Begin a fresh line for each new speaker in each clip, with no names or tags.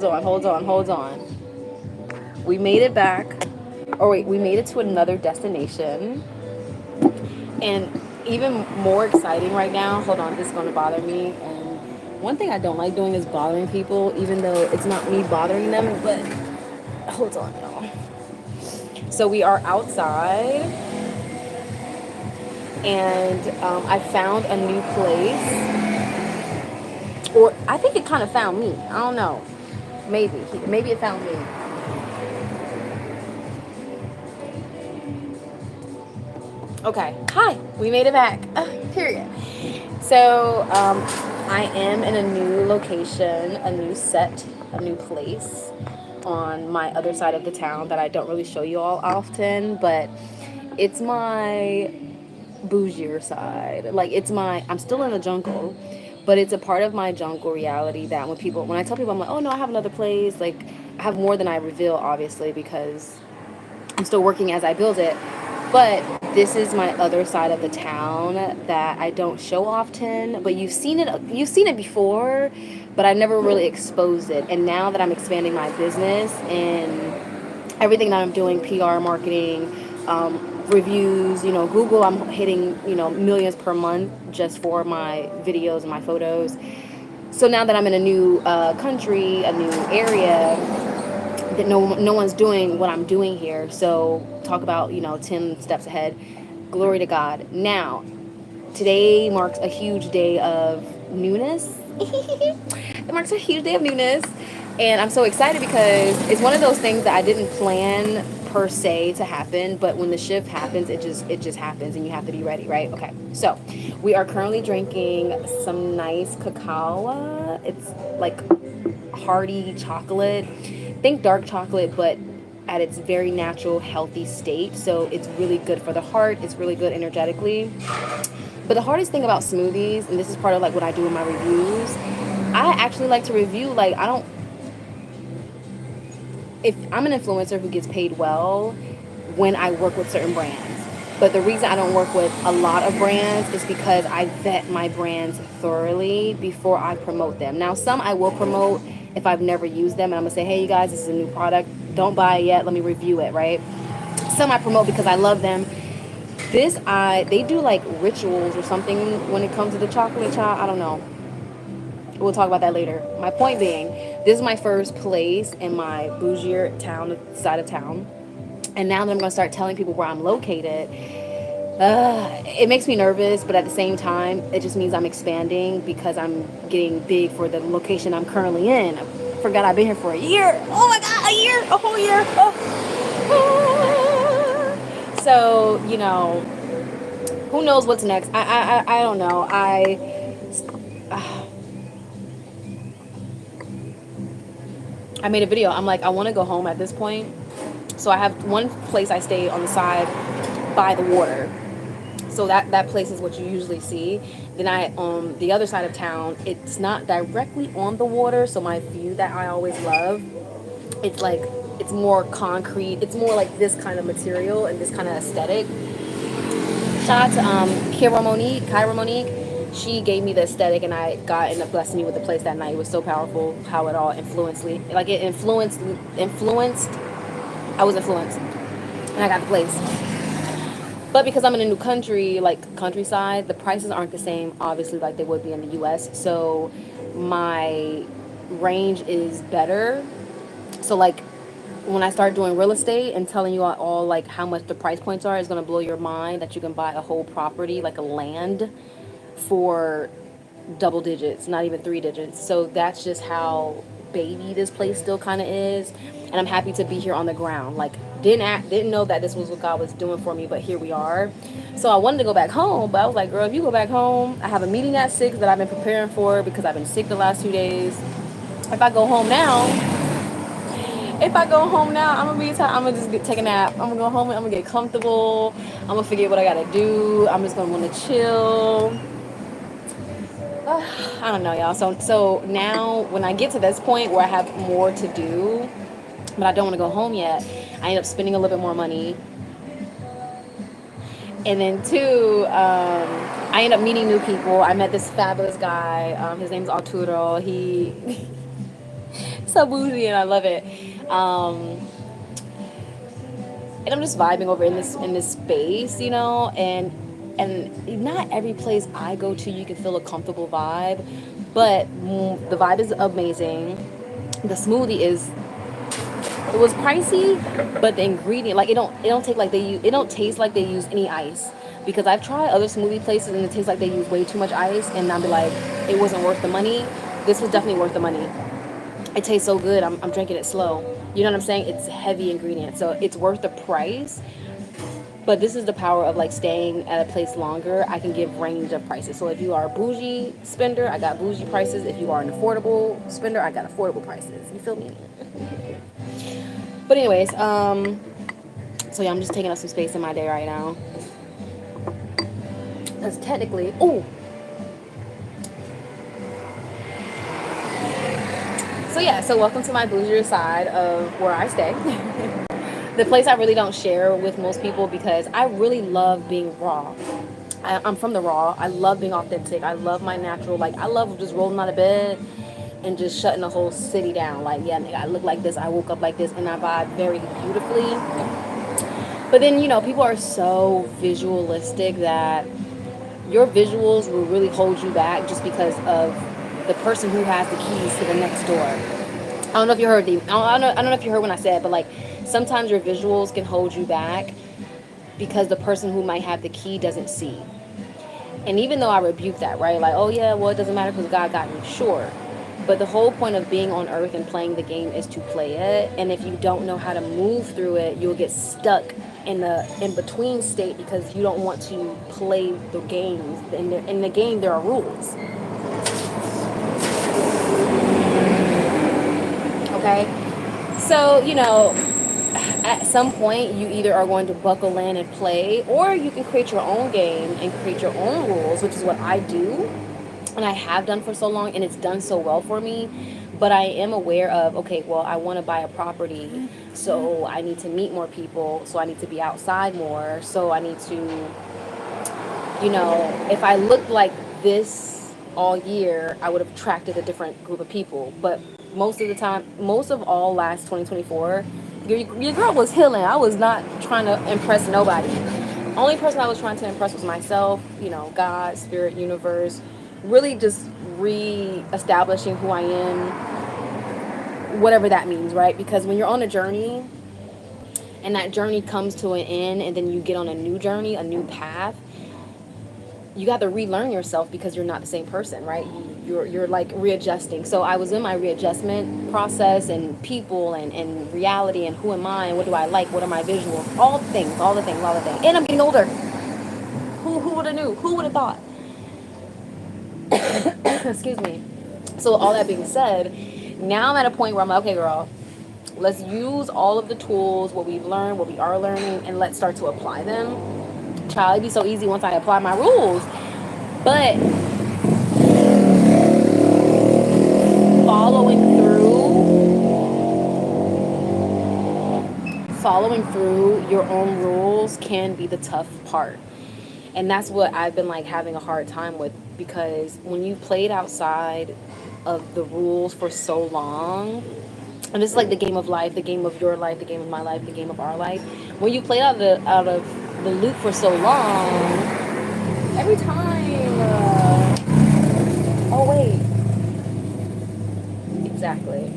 Hold on. We made it back. Or wait, we made it to another destination. And even more exciting right now, hold on, this is going to bother me. And one thing I don't like doing is bothering people, even though it's not me bothering them, but hold on, y'all. So we are outside, and I found a new place. Or I think it kind of found me. I don't know. Maybe it found me. Okay. Hi. We made it back. Period. So I am in a new location, a new set, a new place on my other side of the town that I don't really show you all often, but it's my bougier side. Like I'm still in the jungle, but it's a part of my jungle reality that when I tell people, I'm like, oh no, I have another place. Like I have more than I reveal, obviously, because I'm still working as I build it. But this is my other side of the town that I don't show often. But you've seen it before, but I've never really exposed it. And now that I'm expanding my business and everything that I'm doing, PR, marketing, reviews, Google, I'm hitting, millions per month just for my videos and my photos. So now that I'm in a new country, a new area, that no one's doing what I'm doing here. So talk about 10 steps ahead. Glory to God. Now, today marks a huge day of newness. It marks a huge day of newness, and I'm so excited because it's one of those things that I didn't plan per se to happen, but when the shift happens, it just happens, and you have to be ready, right? Okay, so we are currently drinking some nice cacao. It's like hearty chocolate. Think dark chocolate, but at its very natural, healthy state. So it's really good for the heart. It's really good energetically. But the hardest thing about smoothies, and this is part of like what I do in my reviews, I actually like to review. Like I don't. If I'm an influencer who gets paid well when I work with certain brands. But the reason I don't work with a lot of brands is because I vet my brands thoroughly before I promote them. Now, some I will promote if I've never used them, and I'm gonna say, hey, you guys, this is a new product. Don't buy it yet. Let me review it, right? Some I promote because I love them. They do like rituals or something when it comes to the chocolate chop. I don't know. We'll talk about that later. My point being, this is my first place in my bougier town side of town. And now that I'm going to start telling people where I'm located, it makes me nervous, but at the same time, it just means I'm expanding because I'm getting big for the location I'm currently in. I forgot I've been here for a year. Oh my God, a year, a whole year. Oh. So, who knows what's next? I don't know. I made a video. I'm like, I want to go home at this point. So I have one place I stay on the side by the water. So that place is what you usually see. Then I on the other side of town, it's not directly on the water, so my view that I always love, it's like it's more concrete. It's more like this kind of material and this kind of aesthetic. Shout out to Kyra Monique. She gave me the aesthetic, and God ended up blessing me with the place that night. It was so powerful how it all influenced me. Like it influenced. I was influenced, and I got the place. But because I'm in a new country, like countryside, the prices aren't the same, obviously, like they would be in the U.S. So my range is better. So like when I start doing real estate and telling you all like how much the price points are, it's gonna blow your mind that you can buy a whole property, like a land, for double digits, not even three digits. So that's just how baby this place still kind of is, and I'm happy to be here on the ground. Like didn't know that this was what God was doing for me, but here we are. So I wanted to go back home, but I was like, girl, if you go back home, I have a meeting at 6 that I've been preparing for because I've been sick the last 2 days. If I go home now, I'm gonna be tired. I'm gonna just take a nap. I'm gonna go home and I'm gonna get comfortable. I'm gonna forget what I gotta do. I'm just gonna want to chill. I don't know, y'all. So now when I get to this point where I have more to do, but I don't want to go home yet, I end up spending a little bit more money. And then two, I end up meeting new people. I met this fabulous guy. His name's Arturo. He So bougie, and I love it. And I'm just vibing over in this space, and not every place I go to you can feel a comfortable vibe, but the vibe is amazing. The smoothie is it was pricey, but the ingredient like it don't take like they use it don't taste like they use any ice. Because I've tried other smoothie places and it tastes like they use way too much ice, and I'll be like, it wasn't worth the money. This was definitely worth the money. It tastes so good. I'm drinking it slow. You know what I'm saying? It's heavy ingredients, so it's worth the price. But this is the power of like staying at a place longer. I can give range of prices. So if you are a bougie spender, I got bougie prices. If you are an affordable spender, I got affordable prices. You feel me? But anyways, so yeah, I'm just taking up some space in my day right now. Because technically, so yeah, so welcome to my bougier side of where I stay. The place I really don't share with most people because I really love being raw. I'm from the raw. I love being authentic. I love my natural. Like, I love just rolling out of bed and just shutting the whole city down. Like, yeah, nigga, I look like this. I woke up like this, and I vibe very beautifully. But then, people are so visualistic that your visuals will really hold you back just because of the person who has the keys to the next door. I don't know if you heard I don't know if you heard when I said, but like sometimes your visuals can hold you back because the person who might have the key doesn't see. And even though I rebuke that, right? Like, oh yeah, well, it doesn't matter because God got me. Sure. But the whole point of being on earth and playing the game is to play it. And if you don't know how to move through it, you'll get stuck in the in-between state because you don't want to play the games. In the game, there are rules. Okay? So, at some point you either are going to buckle in and play, or you can create your own game and create your own rules, which is what I do and I have done for so long, and it's done so well for me. But I am aware of, okay, well, I want to buy a property, so I need to meet more people, so I need to be outside more, so I need to, if I looked like this all year, I would have attracted a different group of people. But most of the time, most of all last 2024, your girl was healing. I was not trying to impress nobody. Only person I was trying to impress was myself, God, spirit, universe, really just re-establishing who I am, whatever that means, right? Because when you're on a journey and that journey comes to an end and then you get on a new journey, a new path, you got to relearn yourself because you're not the same person, right? You're like readjusting. So I was in my readjustment process, and people and reality and who am I and what do I like, what are my visuals, all the things. And I'm getting older. Who would have knew? Who would have thought? Excuse me. So all that being said, now I'm at a point where I'm like, okay, girl, let's use all of the tools, what we've learned, what we are learning, and let's start to apply them. Child, it'd be so easy once I apply my rules. But following through your own rules can be the tough part. And that's what I've been like having a hard time with, because when you played outside of the rules for so long, and this is like the game of life, the game of your life, the game of my life, the game of our life. When you play out of the loop for so long, every time. Oh wait, exactly.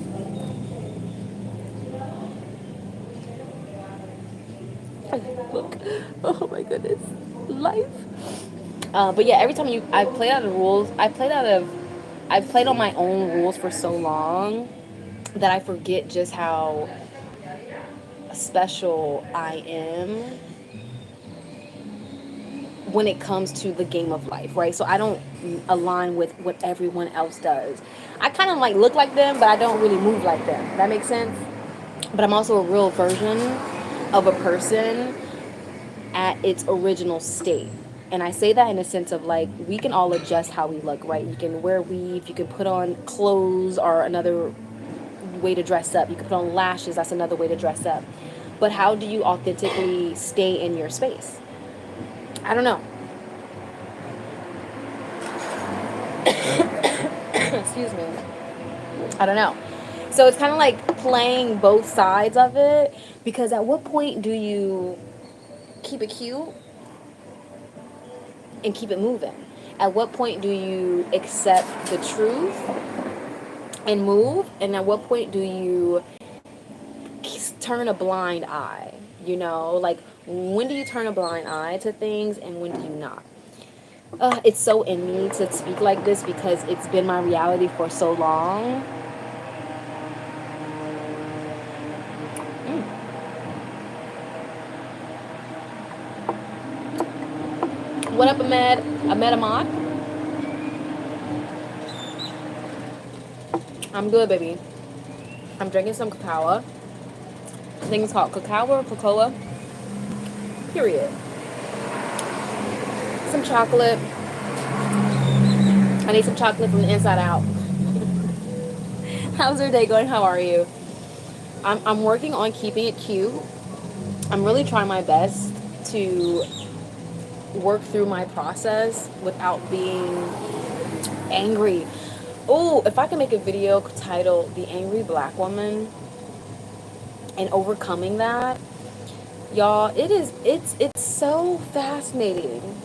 Look, oh my goodness, life. But yeah, every time I played out of rules, I've played on my own rules for so long that I forget just how special I am when it comes to the game of life, right? So I don't align with what everyone else does. I kind of like look like them, but I don't really move like them. That makes sense? But I'm also a real version of a person at its original state. And I say that in a sense of like, we can all adjust how we look, right? You can wear weave, you can put on clothes or another way to dress up. You can put on lashes, that's another way to dress up. But how do you authentically stay in your space? I don't know. Excuse me. I don't know. So it's kind of like playing both sides of it, because at what point do you keep it cute and keep it moving? At what point do you accept the truth and move? And at what point do you turn a blind eye? You know, like, when do you turn a blind eye to things and when do you not? It's so in me to speak like this because it's been my reality for so long. What up, Ahmed? Ahmad? I'm good, baby. I'm drinking some cacao. I think it's called cacao or cocoa. Period. Some chocolate. I need some chocolate from the inside out. How's your day going? How are you? I'm working on keeping it cute. I'm really trying my best to work through my process without being angry. Oh, if I can make a video titled "The Angry Black Woman" and overcoming that, y'all, it's so fascinating.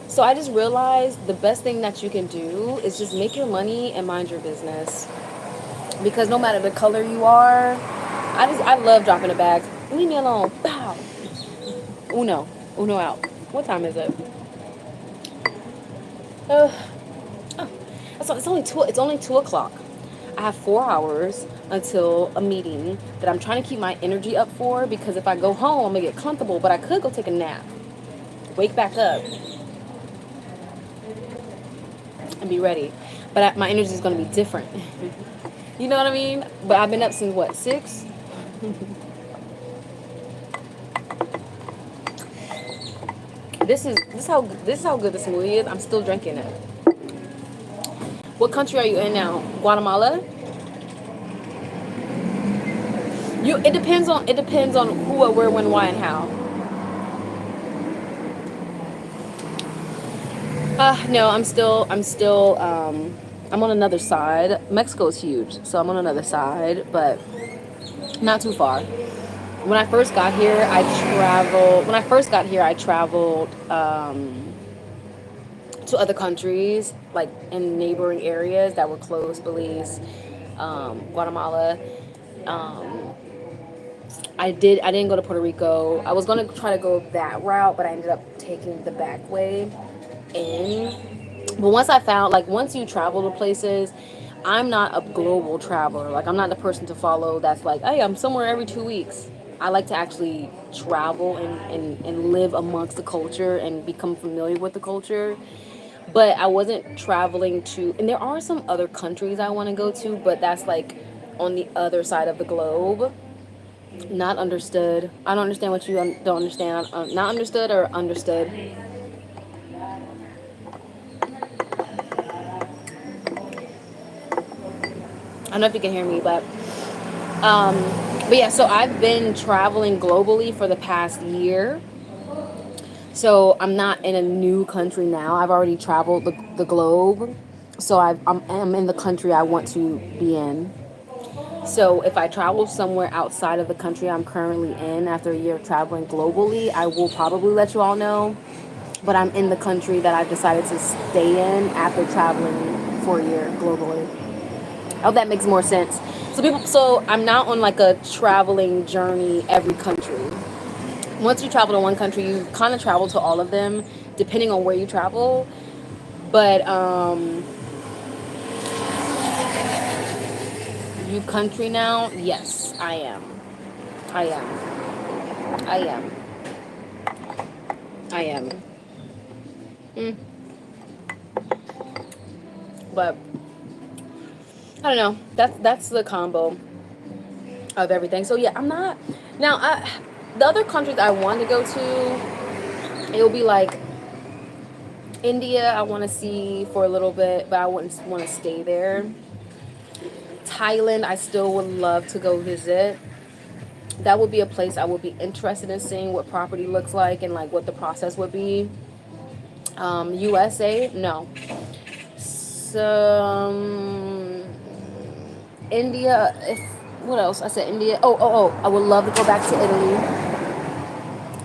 So I just realized the best thing that you can do is just make your money and mind your business. Because no matter the color you are, I love dropping a bag. Leave me alone. Bow. Uno out. What time is it? Oh, it's only 2. It's only 2 o'clock. I have 4 hours until a meeting that I'm trying to keep my energy up for, because if I go home, I'm gonna get comfortable. But I could go take a nap, wake back up, and be ready. But my energy is gonna be different. You know what I mean? But I've been up since what, 6? This is how good this smoothie is. I'm still drinking it. What country are you in now? Guatemala? It depends on who, what, where, when, why, and how. No, I'm on another side. Mexico is huge, so I'm on another side, but not too far. When I first got here, I traveled to other countries, like in neighboring areas that were close, Belize, Guatemala. I didn't go to Puerto Rico. I was gonna try to go that route, but I ended up taking the back way in. But once you travel to places, I'm not a global traveler. Like, I'm not the person to follow that's like, hey, I'm somewhere every 2 weeks. I like to actually travel and live amongst the culture and become familiar with the culture. But I wasn't traveling to, and there are some other countries I want to go to, but that's like on the other side of the globe. Not understood. I don't understand what you don't understand. Not understood or understood. I don't know if you can hear me, but yeah. So I've been traveling globally for the past year. So I'm not in a new country now. I've already traveled the globe. So I'm in the country I want to be in. So if I travel somewhere outside of the country I'm currently in after a year of traveling globally, I will probably let you all know. But I'm in the country that I've decided to stay in after traveling for a year globally. I hope that makes more sense. So I'm not on like a traveling journey every country. Once you travel to one country, you kind of travel to all of them, depending on where you travel. But you country now? Yes, I am. I am. I am. I am. But I don't know. That's the combo of everything. So yeah, I'm not now. The other countries I want to go to, it'll be like India. I want to see for a little bit, but I wouldn't want to stay there. Thailand, I still would love to go visit. That would be a place I would be interested in seeing what property looks like and like what the process would be. USA, no. So India. If what else? I said India. Oh! I would love to go back to Italy.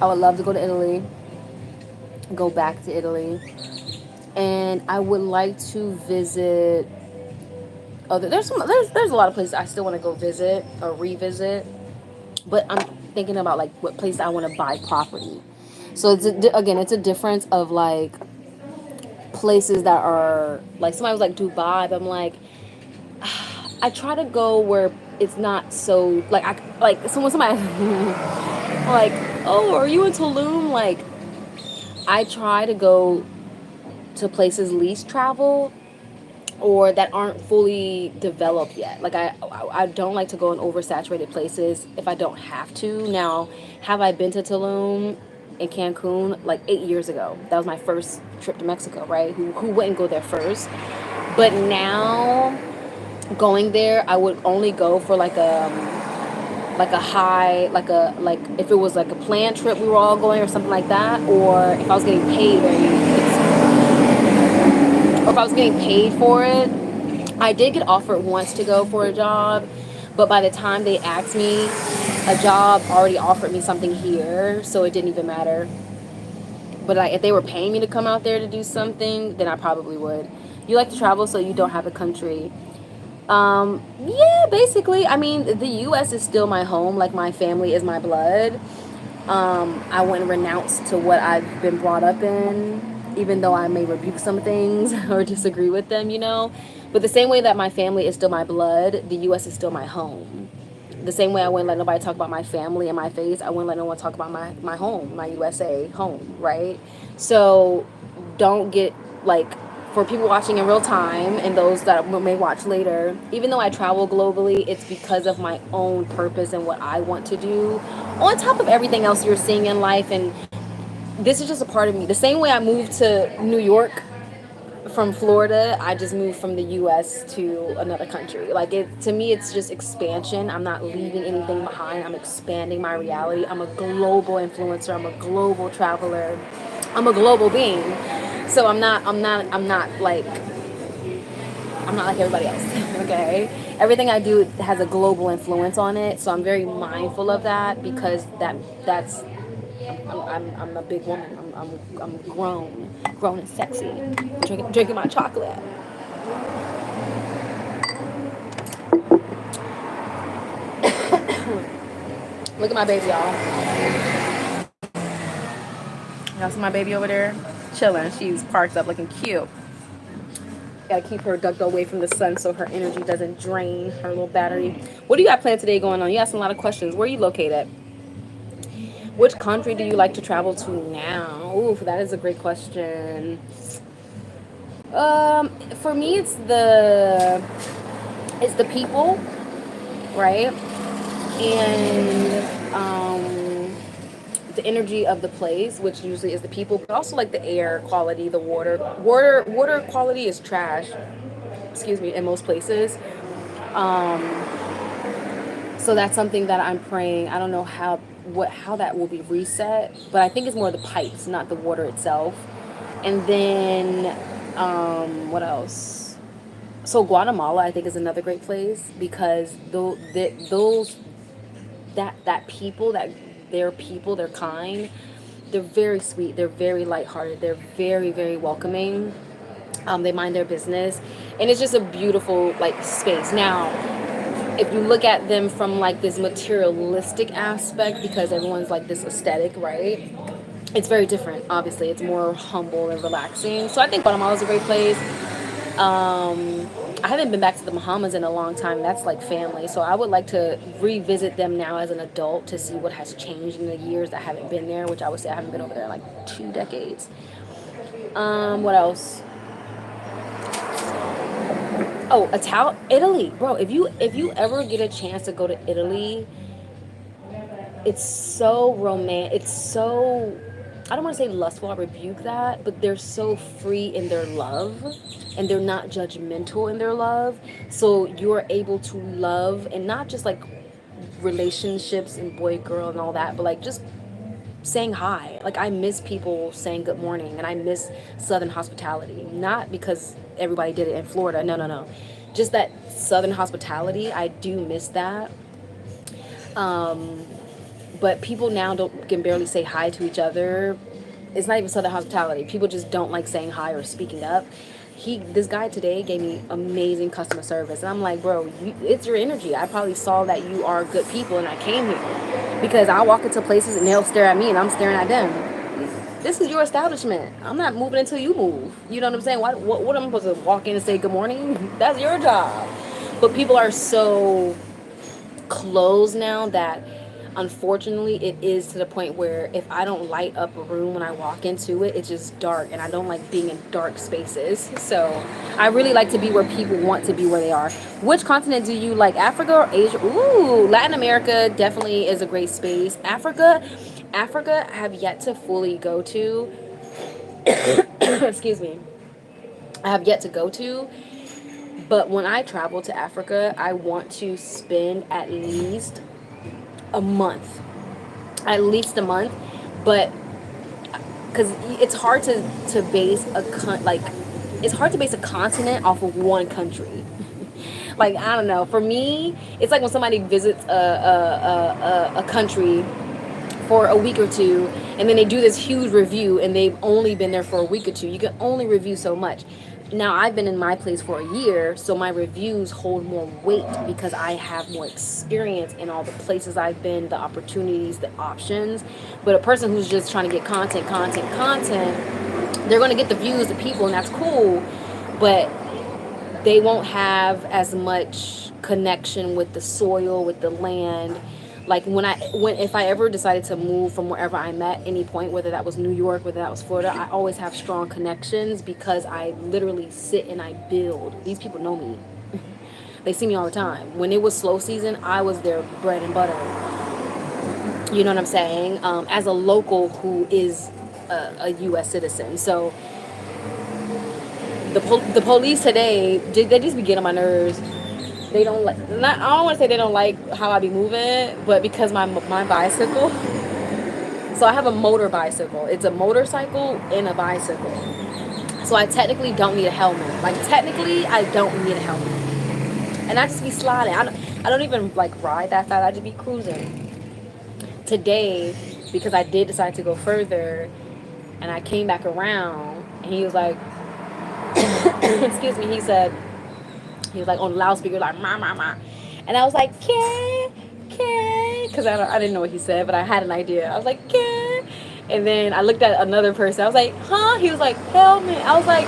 I would love to go to Italy. Go back to Italy, and I would like to visit. Oh, there's a lot of places I still want to go visit or revisit, but I'm thinking about like what place I want to buy property. So again, it's a difference of like places that are like somebody was like Dubai, but I'm like I try to go where it's not so like I like somebody like, oh, are you in Tulum? Like I try to go to places least traveled or that aren't fully developed yet. Like I don't like to go in oversaturated places if I don't have to. Now, have I been to Tulum and Cancun like 8 years ago? That was my first trip to Mexico, right? Who wouldn't go there first? But now going there, I would only go for like a high like if it was like a planned trip we were all going or something like that, or if I was getting paid or if I was getting paid for it. I did get offered once to go for a job, but by the time they asked me, a job already offered me something here, so it didn't even matter. But like, if they were paying me to come out there to do something, then I probably would. You like to travel, so you don't have a country. Yeah, basically. I mean, the U.S. is still my home. Like my family is my blood. I wouldn't renounce to what I've been brought up in, even though I may rebuke some things or disagree with them, you know. But the same way that my family is still my blood, the U.S. is still my home. The same way I wouldn't let nobody talk about my family in my face, I wouldn't let no one talk about my home, my USA home, right? So don't get like for people watching in real time and those that may watch later, even though I travel globally, it's because of my own purpose and what I want to do. On top of everything else you're seeing in life, and this is just a part of me. The same way I moved to New York from Florida, I just moved from the US to another country. Like it to me it's just expansion. I'm not leaving anything behind. I'm expanding my reality. I'm a global influencer. I'm a global traveler. I'm a global being. So I'm not like everybody else. Okay? Everything I do has a global influence on it. So I'm very mindful of that because that's I'm a big woman. I'm grown and sexy. Drinking my chocolate. Look at my baby, y'all. Y'all see my baby over there, chilling. She's parked up, looking cute. Gotta keep her ducked away from the sun so her energy doesn't drain her little battery. What do you got planned today going on? You asking a lot of questions. Where are you located? Which country do you like to travel to now? Ooh, that is a great question. For me, it's the people, right? And the energy of the place, which usually is the people, but also like the air quality, the water quality is trash. Excuse me, in most places. Um, so that's something that I'm praying. I don't know how that will be reset, but I think it's more the pipes, not the water itself. And then what else? So Guatemala, I think, is another great place because those that people that their people, they're kind, they're very sweet, they're very lighthearted, they're very welcoming. They mind their business, and it's just a beautiful like space. Now, if you look at them from like this materialistic aspect, because everyone's like this aesthetic, right? It's very different. Obviously, it's more humble and relaxing. So I think Guatemala is a great place. I haven't been back to the Bahamas in a long time. That's like family. So I would like to revisit them now as an adult to see what has changed in the years that I haven't been there, which I would say I haven't been over there in like 2 decades. What else? Oh, Italy, bro. If you ever get a chance to go to Italy, it's so romantic. It's so I don't want to say lustful. I rebuke that, but they're so free in their love, and they're not judgmental in their love. So you're able to love, and not just like relationships and boy girl and all that, but like just saying hi. Like I miss people saying good morning, and I miss Southern hospitality. Not because everybody did it in Florida. No. just that Southern hospitality. I do miss that. Um, but people now don't can barely say hi to each other. It's not even Southern hospitality. People just don't like saying hi or speaking up. This guy today gave me amazing customer service, and I'm like, bro, it's your energy. I probably saw that you are good people, and I came here because I walk into places and they'll stare at me, and I'm staring at them. This is your establishment. I'm not moving until you move. You know what I'm saying? What am I supposed to walk in and say good morning? That's your job. But people are so closed now that unfortunately it is to the point where if I don't light up a room when I walk into it, it's just dark, and I don't like being in dark spaces. So I really like to be where people want to be where they are. Which continent do you like, Africa or Asia? Ooh, Latin America definitely is a great space. Africa I have yet to fully go to. Excuse me. I have yet to go to, but when I travel to Africa, I want to spend a month at least a month. But because it's hard to base it's hard to base a continent off of one country. Like, I don't know, for me it's like when somebody visits a country for a week or two, and then they do this huge review and they've only been there for a week or two. You can only review so much. Now I've been in my place for a year, so my reviews hold more weight because I have more experience in all the places I've been, the opportunities, the options. But a person who's just trying to get content, they're going to get the views, the people, and that's cool, but they won't have as much connection with the soil, with the land. Like if I ever decided to move from wherever I'm at any point, whether that was New York, whether that was Florida, I always have strong connections because I literally sit and I build. These people know me. They see me all the time. When it was slow season, I was their bread and butter. You know what I'm saying? As a local who is a U.S. citizen. So the police today, they just be getting on my nerves. They don't like, I don't want to say they don't like how I be moving, but because my bicycle, so I have a motor bicycle. It's a motorcycle and a bicycle. So I technically don't need a helmet. Like, technically, I don't need a helmet. And I just be sliding. I don't even like ride that fast. I just be cruising. Today, because I did decide to go further, and I came back around, and he was like, excuse me, he was like on the loudspeaker, like, ma, ma, ma. And I was like, because I didn't know what he said, but I had an idea. I was like, "Can?" And then I looked at another person. I was like, "Huh?" He was like, "Help me." I was like,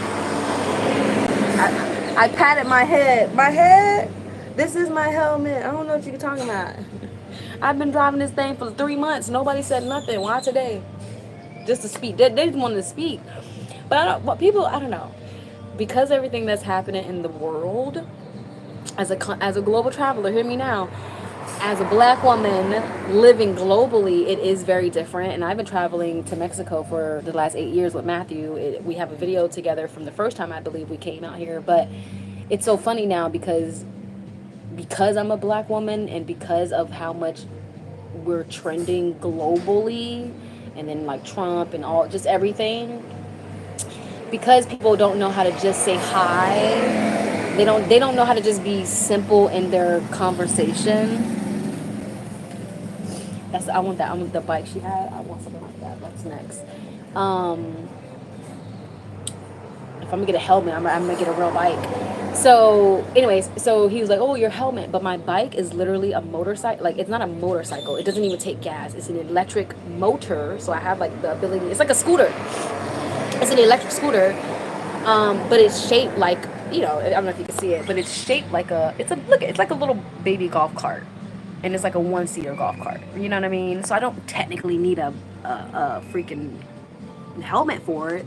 I patted my head. My head? This is my helmet. I don't know what you're talking about. I've been driving this thing for 3 months. Nobody said nothing. Why today? Just to speak. They just wanted to speak. But I don't know. Because everything that's happening in the world, as a global traveler, hear me now, as a black woman living globally, it is very different. And I've been traveling to Mexico for the last 8 years with Matthew. We have a video together from the first time I believe we came out here. But it's so funny now because I'm a black woman, and because of how much we're trending globally, and then like Trump and all, just everything, because people don't know how to just say hi. They don't know how to just be simple in their conversation. I want the bike she had. I want something like that. That's next. If I'm gonna get a helmet, I'm gonna get a real bike. So anyways, so he was like, "Oh, your helmet," but my bike is literally a motorcycle. Like, it's not a motorcycle. It doesn't even take gas. It's an electric motor. So I have like the ability. It's like a scooter. It's an electric scooter, but it's shaped like, I don't know if you can see it, but it's shaped like it's like a little baby golf cart, and it's like a one-seater golf cart. You know what I mean? So I don't technically need a freaking helmet for it.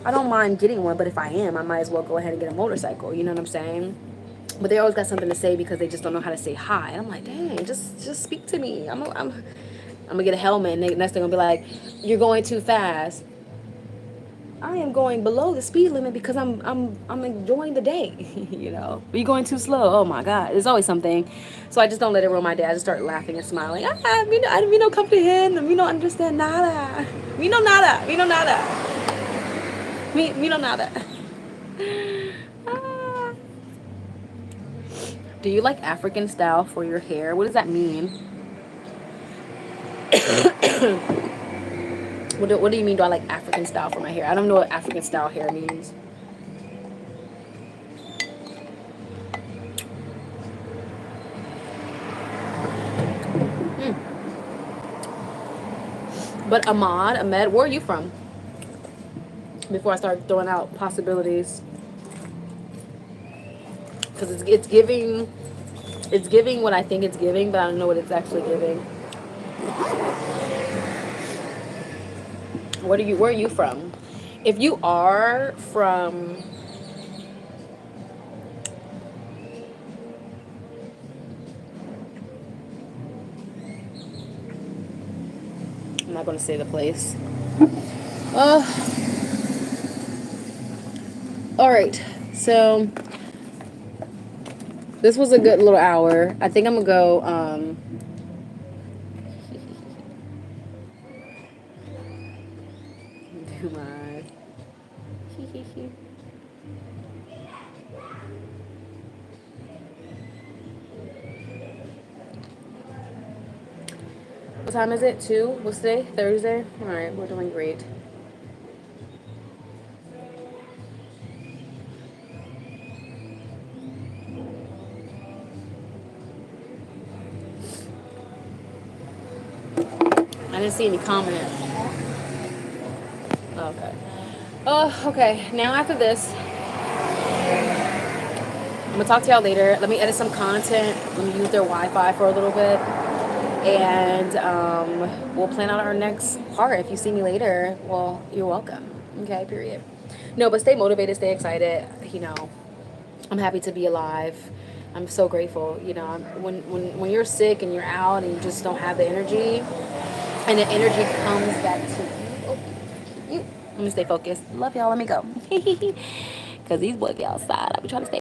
I don't mind getting one, but if I might as well go ahead and get a motorcycle. You know what I'm saying? But they always got something to say because they just don't know how to say hi. And I'm like, dang, just speak to me. I'm gonna get a helmet, and next they're gonna be like, "You're going too fast." I am going below the speed limit because I'm enjoying the day. Are you going too slow? Oh my God, there's always something. So I just don't let it ruin my day. I just start laughing and smiling. Me no comprehend, me no understand nada. Me no nada, me no nada. Me no nada. Do you like African style for your hair? What does that mean? What do you mean? Do I like African style for my hair? I don't know what African style hair means. Hmm. But Ahmed, where are you from? Before I start throwing out possibilities, because it's giving what I think it's giving, but I don't know what it's actually giving. Where are you from? If you are from, I'm not going to say the place. Uh, all right. So this was a good little hour. I think I'm gonna go. Do my. What time is it? 2? What's today? Thursday? Alright, we're doing great. I didn't see any comments. Okay. Oh, okay. Now after this, I'm gonna talk to y'all later. Let me edit some content. Let me use their Wi-Fi for a little bit, and we'll plan out our next part. If you see me later, well, you're welcome. Okay. Period. No, but stay motivated. Stay excited. I'm happy to be alive. I'm so grateful. When you're sick and you're out and you just don't have the energy, and the energy comes back to you. Oh, you. Let me stay focused. Love y'all. Let me go. Because these boys be outside. I'll be trying to stay.